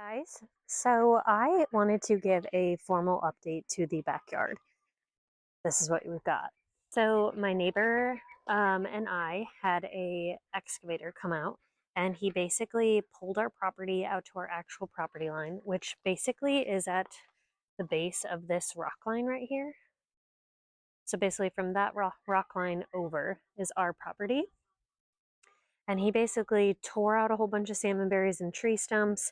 Guys, so I wanted to give a formal update to the backyard. This is what we've got. So my neighbor and I had a excavator come out, and he basically pulled our property out to our actual property line, which basically is at the base of this rock line right here. So basically from that rock line over is our property. And he basically tore out a whole bunch of salmonberries and tree stumps,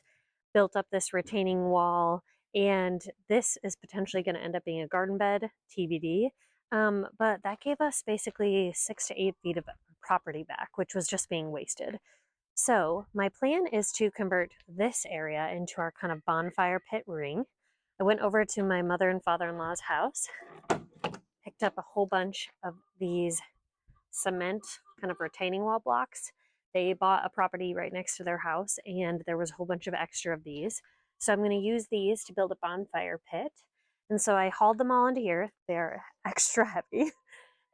built up this retaining wall, and this is potentially going to end up being a garden bed, TBD. But that gave us basically 6 to 8 feet of property back, which was just being wasted. So my plan is to convert this area into our kind of bonfire pit ring. I went over to my mother and father-in-law's house, picked up a whole bunch of these cement kind of retaining wall blocks. They bought a property right next to their house, and there was a whole bunch of extra of these. So I'm going to use these to build a bonfire pit. And so I hauled them all into here. They're extra heavy.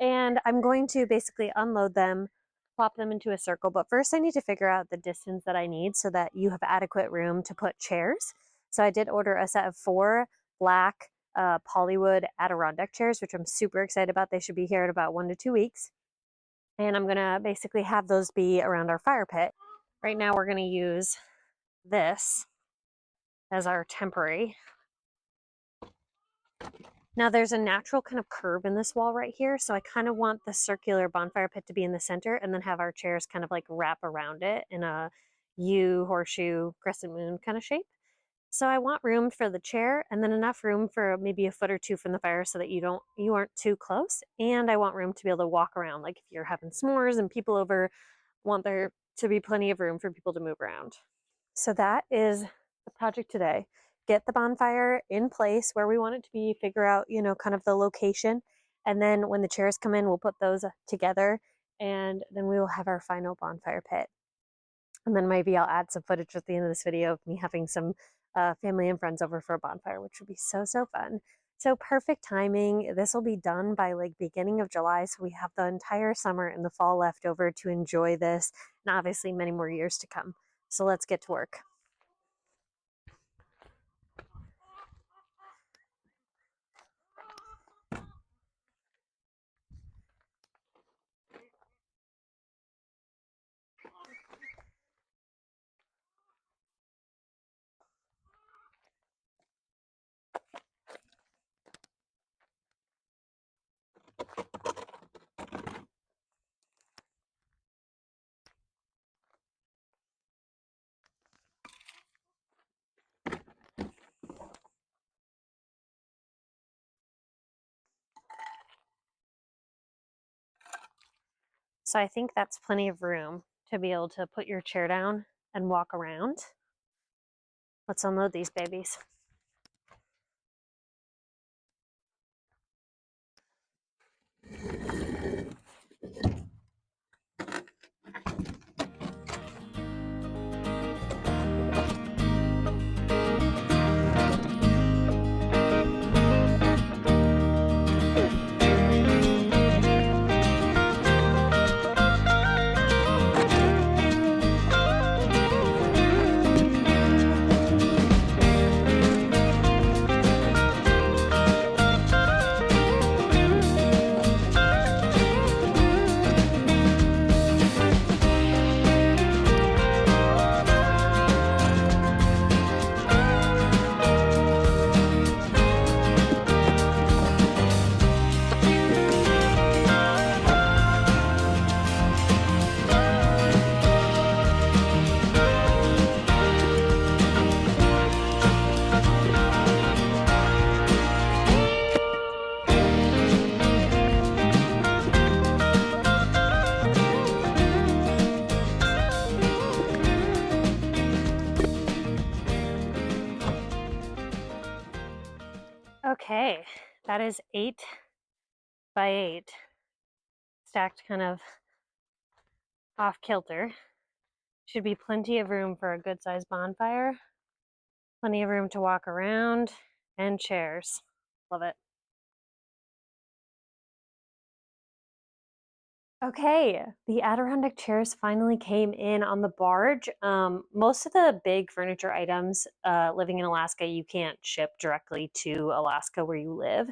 And I'm going to basically unload them, plop them into a circle. But first I need to figure out the distance that I need so that you have adequate room to put chairs. So I did order a set of 4 black Polywood Adirondack chairs, which I'm super excited about. They should be here in about 1 to 2 weeks. And I'm gonna basically have those be around our fire pit. Right now we're gonna use this as our temporary. Now there's a natural kind of curve in this wall right here, so I kind of want the circular bonfire pit to be in the center and then have our chairs kind of like wrap around it in a U, horseshoe, crescent moon kind of shape. So I want room for the chair and then enough room for maybe a foot or 2 from the fire so that you aren't too close. And I want room to be able to walk around. Like if you're having s'mores and people over, want there to be plenty of room for people to move around. So that is the project today. Get the bonfire in place where we want it to be, figure out, kind of the location. And then when the chairs come in, we'll put those together and then we will have our final bonfire pit. And then maybe I'll add some footage at the end of this video of me having some family and friends over for a bonfire, which would be so, so fun. So perfect timing. This will be done by like beginning of July. So we have the entire summer and the fall left over to enjoy this, and obviously many more years to come. So let's get to work. So I think that's plenty of room to be able to put your chair down and walk around. Let's unload these babies. Okay, that is 8 by 8, stacked kind of off kilter. Should be plenty of room for a good sized bonfire, plenty of room to walk around, and chairs. Love it. Okay, the Adirondack chairs finally came in on the barge. Most of the big furniture items, living in Alaska, you can't ship directly to Alaska where you live.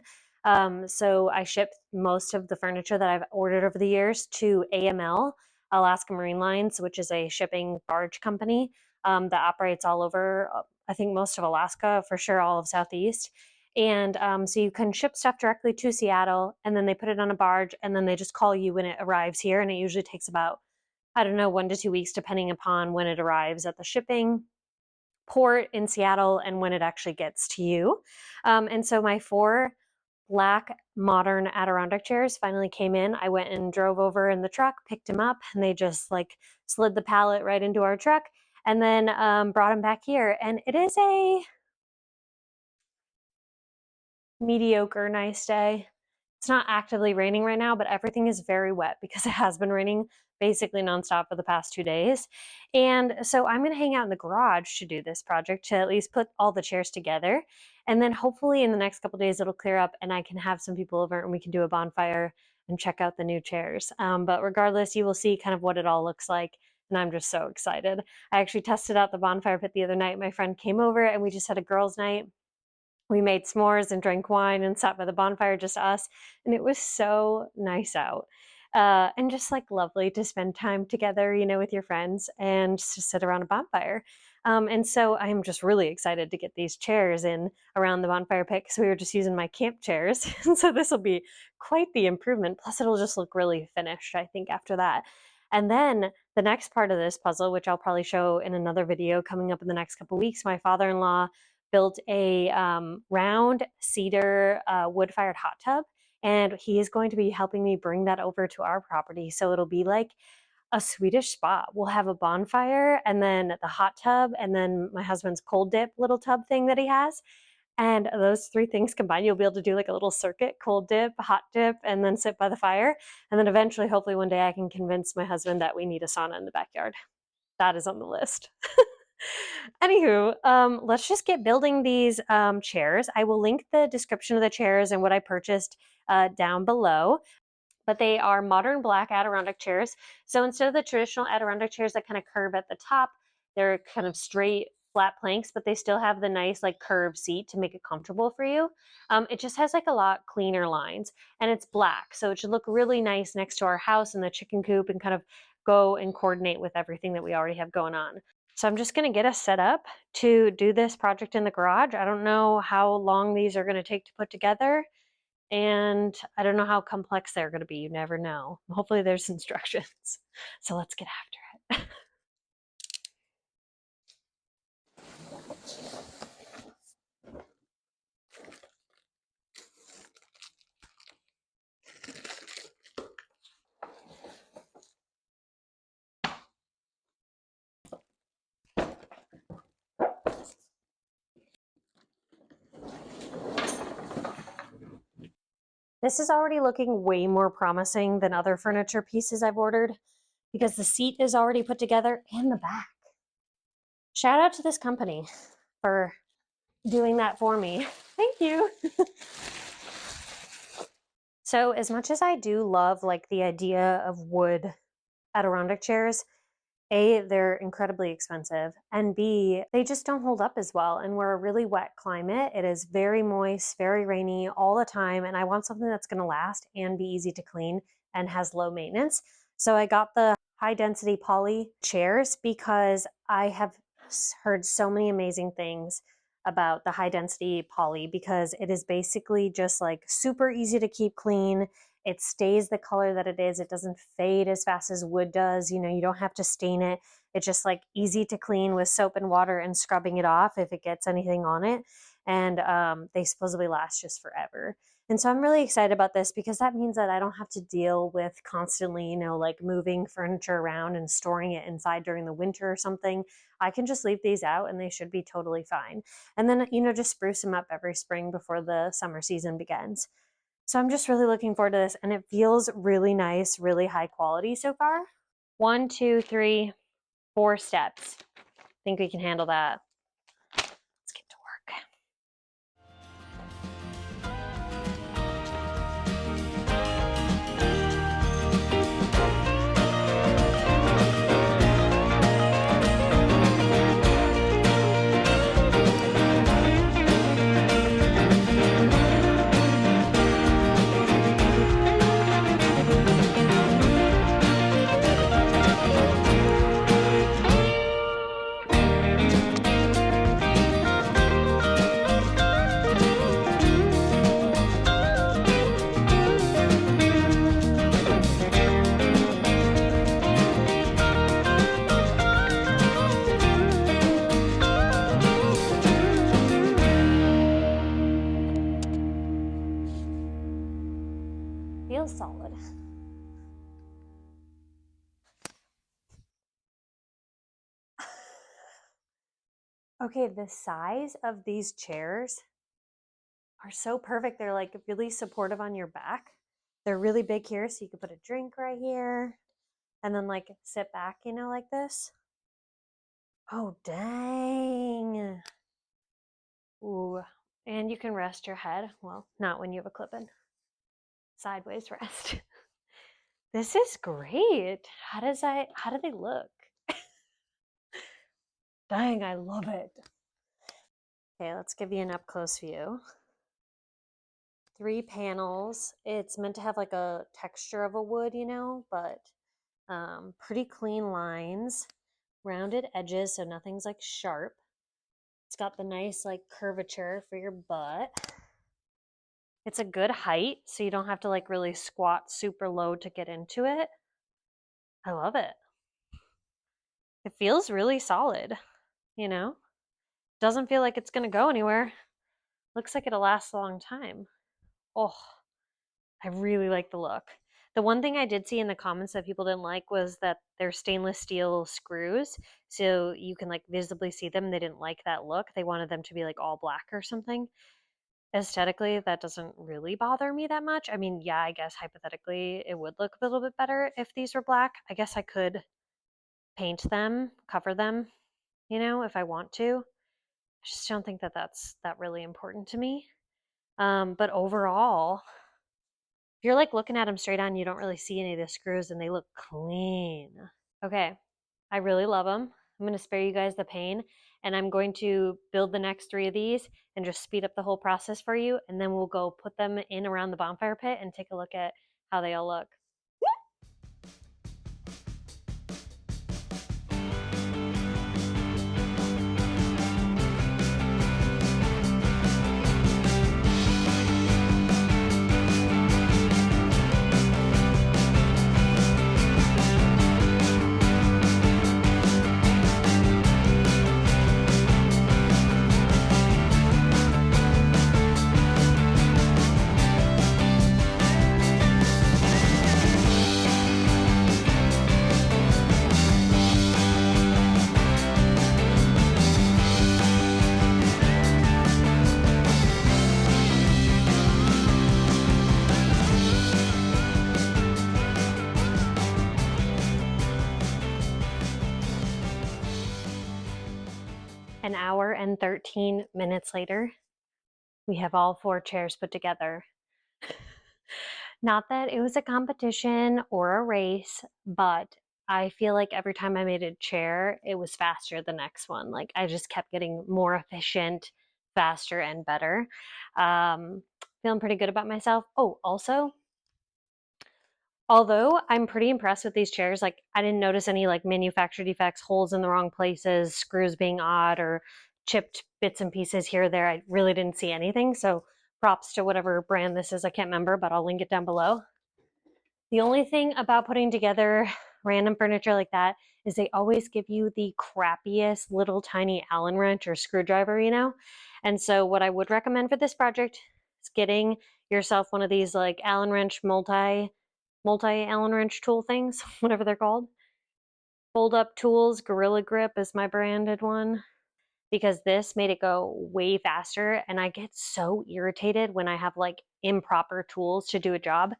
So I shipped most of the furniture that I've ordered over the years to AML, Alaska Marine Lines, which is a shipping barge company that operates all over, I think most of Alaska, for sure all of Southeast. And so you can ship stuff directly to Seattle, and then they put it on a barge, and then they just call you when it arrives here. And it usually takes about, I don't know, 1 to 2 weeks, depending upon when it arrives at the shipping port in Seattle and when it actually gets to you. And so my 4 black modern Adirondack chairs finally came in. I went and drove over in the truck, picked them up, and they just like slid the pallet right into our truck, and then brought them back here. And it is a mediocre nice day. It's not actively raining right now, but everything is very wet because it has been raining basically nonstop for the past 2 days. And so I'm going to hang out in the garage to do this project, to at least put all the chairs together. And then hopefully in the next couple days it'll clear up and I can have some people over and we can do a bonfire and check out the new chairs. But regardless, you will see kind of what it all looks like. And I'm just so excited. I actually tested out the bonfire pit the other night. My friend came over and we just had a girls' night. We made s'mores and drank wine and sat by the bonfire, just us. And it was so nice out. And just like lovely to spend time together, with your friends and just to sit around a bonfire. And so I'm just really excited to get these chairs in around the bonfire pit because we were just using my camp chairs. And so this will be quite the improvement. Plus, it'll just look really finished, I think, after that. And then the next part of this puzzle, which I'll probably show in another video coming up in the next couple weeks, my father-in-law built a round cedar wood-fired hot tub, and he is going to be helping me bring that over to our property. So it'll be like a Swedish spot. We'll have a bonfire and then the hot tub and then my husband's cold dip little tub thing that he has. And those 3 things combined, you'll be able to do like a little circuit, cold dip, hot dip, and then sit by the fire. And then eventually, hopefully one day I can convince my husband that we need a sauna in the backyard. That is on the list. Anywho, let's just get building these chairs. I will link the description of the chairs and what I purchased down below. But they are modern black Adirondack chairs. So instead of the traditional Adirondack chairs that kind of curve at the top, they're kind of straight, flat planks, but they still have the nice like curved seat to make it comfortable for you. It just has like a lot cleaner lines, and it's black, so it should look really nice next to our house and the chicken coop and kind of go and coordinate with everything that we already have going on. So I'm just going to get us set up to do this project in the garage. I don't know how long these are going to take to put together, and I don't know how complex they're going to be. You never know. Hopefully there's instructions. So let's get after it. This is already looking way more promising than other furniture pieces I've ordered because the seat is already put together and the back. Shout out to this company for doing that for me. Thank you. So as much as I do love like the idea of wood Adirondack chairs, A, they're incredibly expensive, and B, they just don't hold up as well. And we're a really wet climate. It is very moist, very rainy all the time, and I want something that's going to last and be easy to clean and has low maintenance. So I got the high density poly chairs because I have heard so many amazing things about the high density poly because it is basically just like super easy to keep clean. It stays the color that it is. It doesn't fade as fast as wood does. You don't have to stain it. It's just like easy to clean with soap and water and scrubbing it off if it gets anything on it. And they supposedly last just forever. And so I'm really excited about this because that means that I don't have to deal with constantly, like moving furniture around and storing it inside during the winter or something. I can just leave these out and they should be totally fine. And then, just spruce them up every spring before the summer season begins. So I'm just really looking forward to this, and it feels really nice, really high quality so far. 1, 2, 3, 4 steps. I think we can handle that. Let's get to work. feels solid. Okay, the size of these chairs are so perfect. They're like really supportive on your back. They're really big here, so you could put a drink right here and then like sit back, you know, like this. Oh, dang. Ooh, and you can rest your head. Well, not when you have a clip-in. Sideways rest. This is great. How do they look? Dang, I love it. Okay, let's give you an up close view. 3 panels. It's meant to have like a texture of a wood, you know, but pretty clean lines, rounded edges, so nothing's like sharp. It's got the nice like curvature for your butt. It's a good height, so you don't have to like really squat super low to get into it. I love it. It feels really solid, you know? Doesn't feel like it's gonna go anywhere. Looks like it'll last a long time. Oh, I really like the look. The one thing I did see in the comments that people didn't like was that they're stainless steel screws, so you can like visibly see them. They didn't like that look. They wanted them to be like all black or something. Aesthetically, that doesn't really bother me that much. I mean, yeah, I guess hypothetically it would look a little bit better if these were black. I guess I could paint them, cover them, you know, if I want to. I just don't think that that's that really important to me. But overall, if you're like looking at them straight on, you don't really see any of the screws and they look clean. Okay, I really love them. I'm going to spare you guys the pain and I'm going to build the next 3 of these and just speed up the whole process for you. And then we'll go put them in around the bonfire pit and take a look at how they all look. An hour and 13 minutes later, we have all 4 chairs put together. Not that it was a competition or a race, but I feel like every time I made a chair, it was faster the next one. Like I just kept getting more efficient, faster, and better. Feeling pretty good about myself. Oh, also, although I'm pretty impressed with these chairs, like I didn't notice any like manufacturer defects, holes in the wrong places, screws being odd, or chipped bits and pieces here or there. I really didn't see anything. So props to whatever brand this is. I can't remember, but I'll link it down below. The only thing about putting together random furniture like that is they always give you the crappiest little tiny Allen wrench or screwdriver, you know? And so what I would recommend for this project is getting yourself one of these like Allen wrench multi Allen wrench tool things, whatever they're called. Fold up tools, Gorilla Grip is my branded one, because this made it go way faster. And I get so irritated when I have like improper tools to do a job.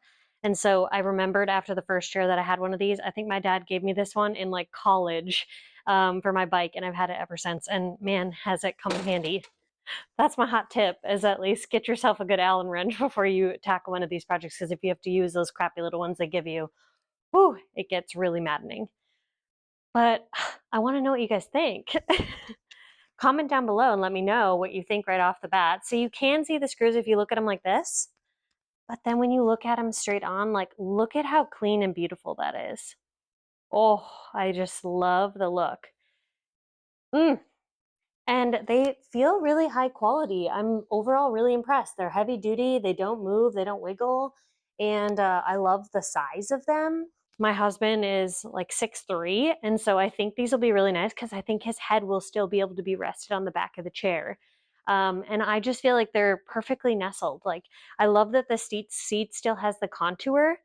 And so I remembered after the first year that I had one of these. I think my dad gave me this one in like college for my bike, and I've had it ever since. And man, has it come in handy. That's my hot tip, is at least get yourself a good Allen wrench before you tackle one of these projects, because if you have to use those crappy little ones they give you, whew, it gets really maddening. But I want to know what you guys think. Comment down below and let me know what you think right off the bat. So you can see the screws if you look at them like this, but then when you look at them straight on, like look at how clean and beautiful that is. Oh, I just love the look. And they feel really high quality. I'm overall really impressed. They're heavy duty, they don't move, they don't wiggle, and I love the size of them. My husband is like 6'3", and so I think these will be really nice because I think his head will still be able to be rested on the back of the chair. And I just feel like they're perfectly nestled. Like, I love that the seat still has the contour,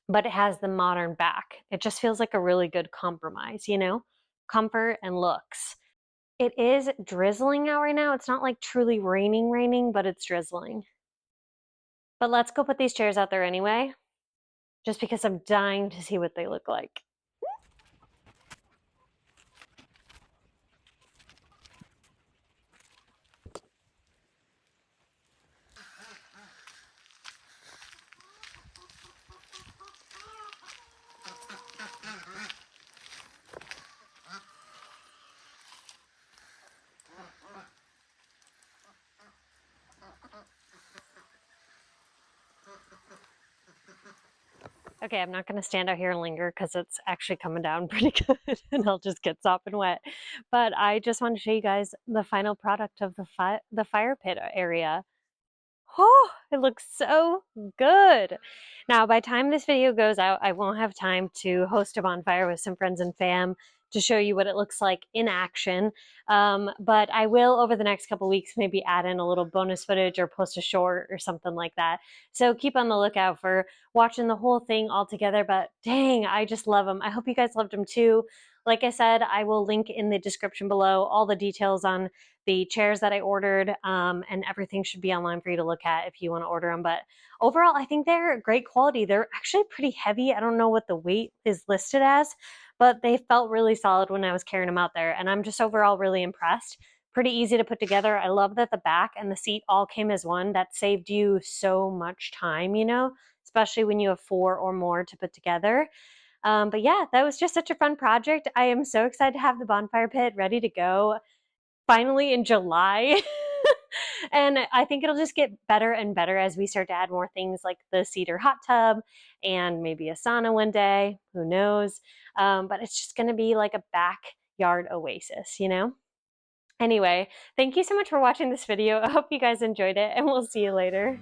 but it has the modern back. It just feels like a really good compromise, you know? Comfort and looks. It is drizzling out right now. It's not like truly raining, but it's drizzling. But let's go put these chairs out there anyway, just because I'm dying to see what they look like. Okay, I'm not going to stand out here and linger because it's actually coming down pretty good and I'll just get sopping wet. But I just want to show you guys the final product of the fire pit area. Oh, it looks so good. Now, by the time this video goes out, I won't have time to host a bonfire with some friends and fam to show you what it looks like in action. But I will, over the next couple weeks, maybe add in a little bonus footage or post a short or something like that. So keep on the lookout for watching the whole thing all together. But dang, I just love them. I hope you guys loved them too. Like I said, I will link in the description below all the details on the chairs that I ordered, and everything should be online for you to look at if you want to order them. But overall, I think they're great quality. They're actually pretty heavy. I don't know what the weight is listed as, but they felt really solid when I was carrying them out there. And I'm just overall really impressed. Pretty easy to put together. I love that the back and the seat all came as one. That saved you so much time, you know, especially when you have 4 or more to put together. But yeah, that was just such a fun project. I am so excited to have the bonfire pit ready to go finally in July. And I think it'll just get better and better as we start to add more things like the cedar hot tub and maybe a sauna one day. Who knows? But it's just going to be like a backyard oasis, you know? Anyway, thank you so much for watching this video. I hope you guys enjoyed it, and we'll see you later.